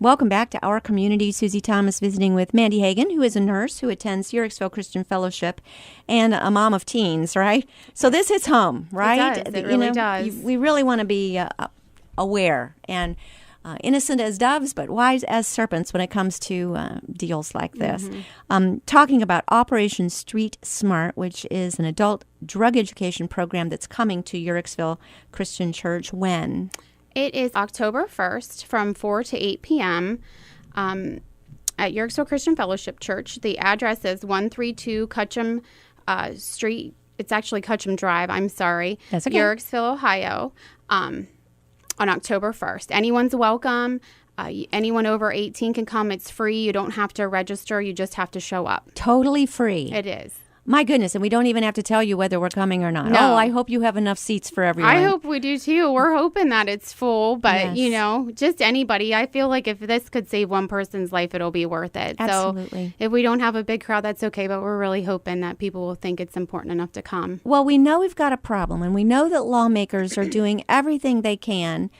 Welcome back to Our Community. Susie Thomas visiting with Mandy Hagan, who is a nurse who attends Uhrichsville Christian Fellowship and a mom of teens, right? So this hits home, right? It does. It really does. We really want to be aware and innocent as doves, but wise as serpents when it comes to deals like this. Talking about Operation Street Smart, which is an adult drug education program that's coming to Uhrichsville Christian Church when? It is October 1st from 4 to 8 p.m. At Uhrichsville Christian Fellowship Church. The address is 132 Cutcham Street. It's actually Cutcham Drive, I'm sorry. That's okay. Uhrichsville, Ohio, on October 1st. Anyone's welcome. Anyone over 18 can come. It's free. You don't have to register. You just have to show up. Totally free. It is. My goodness, and we don't even have to tell you whether we're coming or not. No. Oh, I hope you have enough seats for everyone. I hope we do too. We're hoping that it's full, but Yes. just anybody. I feel like if this could save one person's life, it'll be worth it. Absolutely. So if we don't have a big crowd, that's okay, but we're really hoping that people will think it's important enough to come. Well, we know we've got a problem, and we know that lawmakers are doing everything they can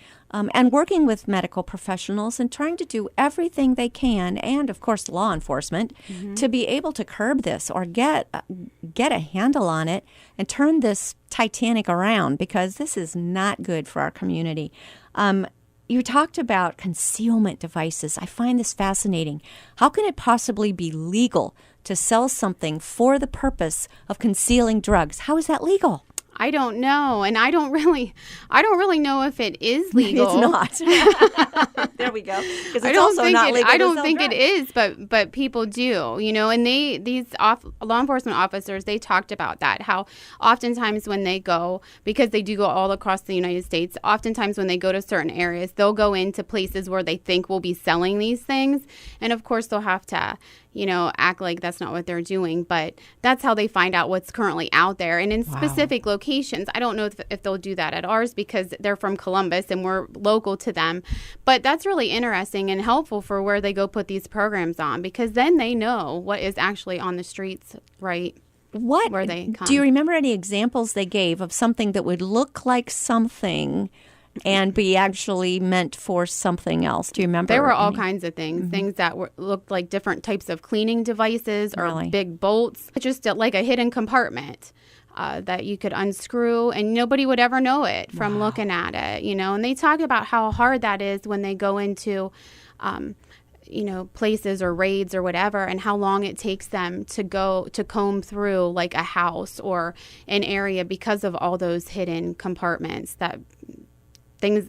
and working with medical professionals and trying to do everything they can, and, of course, law enforcement, to be able to curb this or get a handle on it and turn this Titanic around, because this is not good for our community. You talked about concealment devices. I find this fascinating. How can it possibly be legal to sell something for the purpose of concealing drugs? How is that legal? I don't know, and I don't really know if it is legal. It's not. There we go. Because it's also not legal. I don't think it is, but people do, and these law enforcement officers, they talked about that, how oftentimes when they go, because they do go all across the United States, oftentimes when they go to certain areas, they'll go into places where they think will be selling these things, and of course they'll have to act like that's not what they're doing. But that's how they find out what's currently out there. And in specific locations, I don't know if they'll do that at ours because they're from Columbus and we're local to them. But that's really interesting and helpful for where they go put these programs on, because then they know what is actually on the streets, right? Where they come. Do you remember any examples they gave of something that would look like something and be actually meant for something else? Do you remember? There were all kinds of things, things that looked like different types of cleaning devices or big bolts, just like a hidden compartment that you could unscrew and nobody would ever know it from looking at it, And they talk about how hard that is when they go into, places or raids or whatever, and how long it takes them to go to comb through like a house or an area because of all those hidden compartments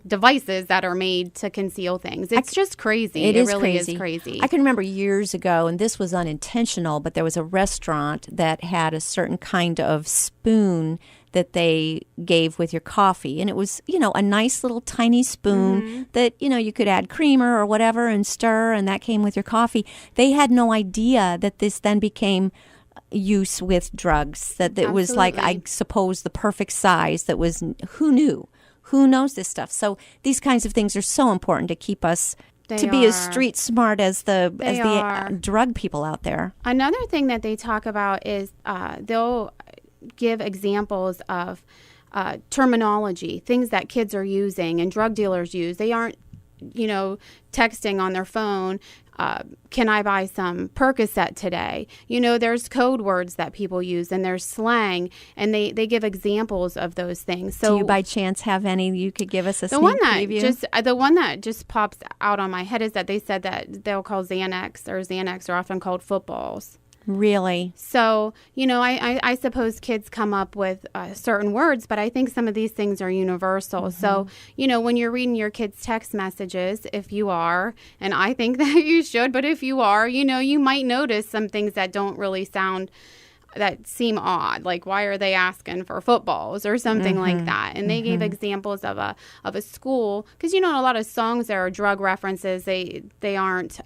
devices that are made to conceal things. It's just crazy. It really is crazy. I can remember years ago, and this was unintentional, but there was a restaurant that had a certain kind of spoon that they gave with your coffee. And it was, a nice little tiny spoon that, you could add creamer or whatever and stir, and that came with your coffee. They had no idea that this then became use with drugs, that it was like, I suppose, the perfect size that was, who knew? Who knows this stuff? So these kinds of things are so important to keep us be as street smart as the drug people out there. Another thing that they talk about is they'll give examples of terminology, things that kids are using and drug dealers use. They aren't, texting on their phone. Can I buy some Percocet today? There's code words that people use and there's slang, and they give examples of those things. So do you by chance have any you could give us a sneak preview? The one that just pops out on my head is that they said that they'll call Xanax are often called footballs. Really? So, I suppose kids come up with certain words, but I think some of these things are universal. So, when you're reading your kids' text messages, if you are, and I think that you should, but if you are, you might notice some things that don't really that seem odd, like why are they asking for footballs or something like that. And they gave examples of a school, because a lot of songs there are drug references. They aren't.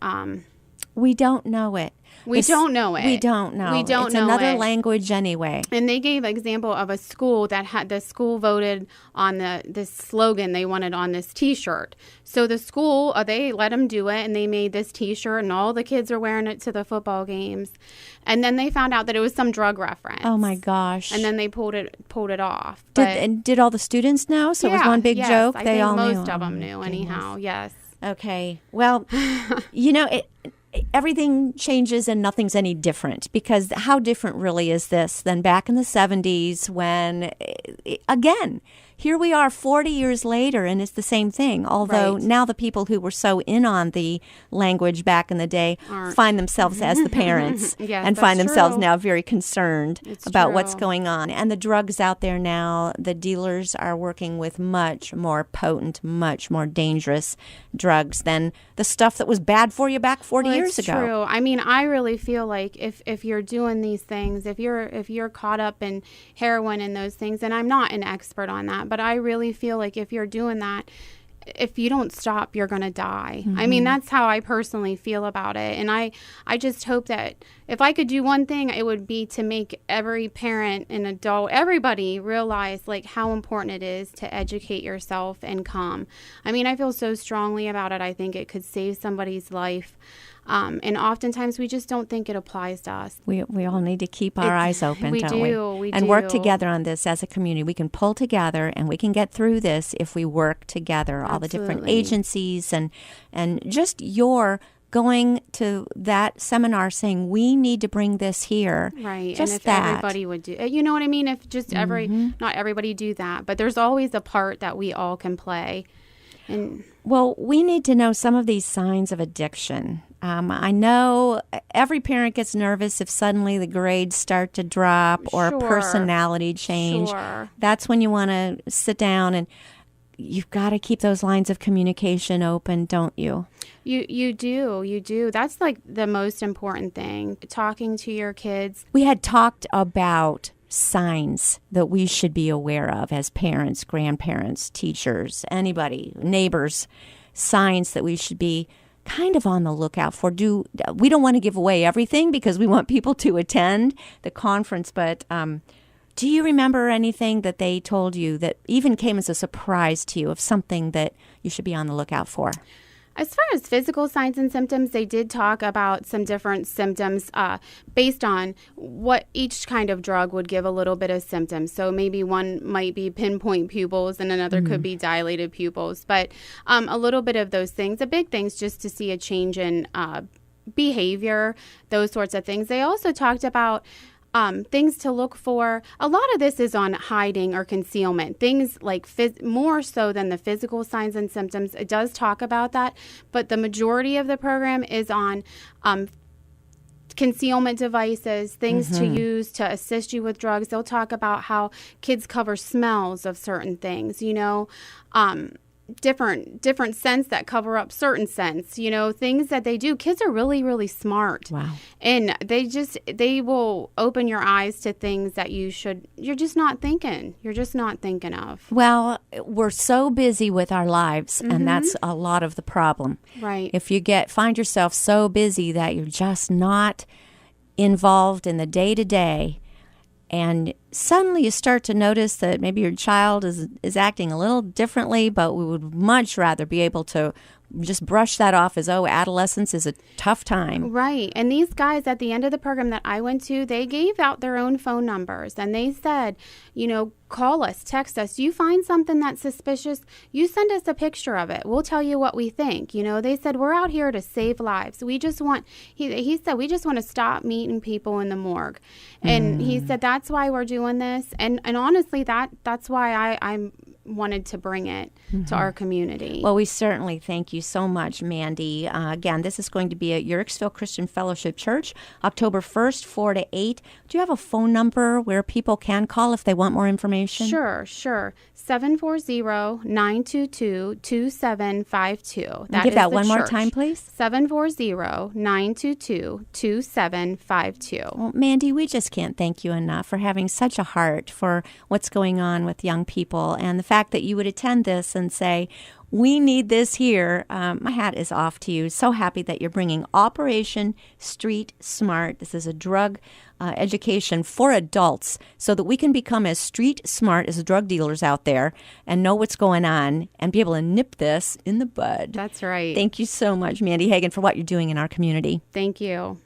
We don't know it. We don't know it. It's another language anyway. And they gave an example of a school that had the school voted on this slogan they wanted on this T-shirt. So the school, they let them do it, and they made this T-shirt, and all the kids are wearing it to the football games. And then they found out that it was some drug reference. Oh my gosh! And then they pulled it off. Did all the students know? So it was one big joke. I think most of them knew anyhow. Yes. Okay. Well, everything changes and nothing's any different, because how different really is this than back in the 70s when, again, here we are 40 years later and it's the same thing. Although now the people who were so in on the language back in the day find themselves as the parents and find themselves now very concerned about what's going on. And the drugs out there now, the dealers are working with much more potent, much more dangerous drugs than the stuff that was bad for you back 40 years ago. True. I mean, I really feel like if you're doing these things, if you're caught up in heroin and those things, and I'm not an expert on that, but I really feel like if you're doing that, if you don't stop, you're going to die. I mean, that's how I personally feel about it. And I just hope that if I could do one thing, it would be to make every parent and adult, everybody realize like how important it is to educate yourself and come. I mean, I feel so strongly about it. I think it could save somebody's life. And oftentimes we just don't think it applies to us. We all need to keep our eyes open, don't we? We and do. work together on this as a community. We can pull together and we can get through this if we work together. All the different agencies and just your going to that seminar saying we need to bring this here. Right. Just and if that. everybody would do, you know what I mean? If just not everybody do that, but there's always a part that we all can play. And well, we need to know some of these signs of addiction. I know every parent gets nervous if suddenly the grades start to drop or a personality change. That's when you want to sit down, and you've got to keep those lines of communication open, don't you? You do. That's like the most important thing, talking to your kids. We had talked about signs that we should be aware of as parents, grandparents, teachers, anybody, neighbors, signs that we should be kind of on the lookout for. We don't want to give away everything because we want people to attend the conference, but do you remember anything that they told you that even came as a surprise to you of something that you should be on the lookout for? As far as physical signs and symptoms, they did talk about some different symptoms based on what each kind of drug would give a little bit of symptoms. So maybe one might be pinpoint pupils and another could be dilated pupils. But a little bit of those things, the big things, just to see a change in behavior, those sorts of things. They also talked about things to look for. A lot of this is on hiding or concealment. Things like more so than the physical signs and symptoms. It does talk about that, but the majority of the program is on concealment devices, things to use to assist you with drugs. They'll talk about how kids cover smells of certain things, different scents that cover up certain scents, things that they do. Kids are really, really smart. Wow. And they will open your eyes to things that you're just not thinking. You're just not thinking of. Well, we're so busy with our lives, and that's a lot of the problem. Right. If you find yourself so busy that you're just not involved in the day-to-day, and suddenly you start to notice that maybe your child is acting a little differently, but we would much rather be able to just brush that off as, adolescence is a tough time. Right. And these guys at the end of the program that I went to, they gave out their own phone numbers, and they said, call us, text us. You find something that's suspicious, you send us a picture of it. We'll tell you what we think. They said, we're out here to save lives. We just want, he said, we just want to stop meeting people in the morgue. And he said, that's why we're doing this. And honestly, that's why I wanted to bring it to our community. Well, we certainly thank you so much, Mandy. Again, this is going to be at Yerixville Christian Fellowship Church, October 1st, 4 to 8. Do you have a phone number where people can call if they want more information? Sure. 740-922-2752. Give that one more time, please. 740-922-2752. Well, Mandy, we just can't thank you enough for having such a heart for what's going on with young people, and the fact that you would attend this and say, we need this here. My hat is off to you. So happy that you're bringing Operation Street Smart. This is a drug education for adults so that we can become as street smart as the drug dealers out there and know what's going on and be able to nip this in the bud. That's right. Thank you so much, Mandy Hagan, for what you're doing in our community. Thank you.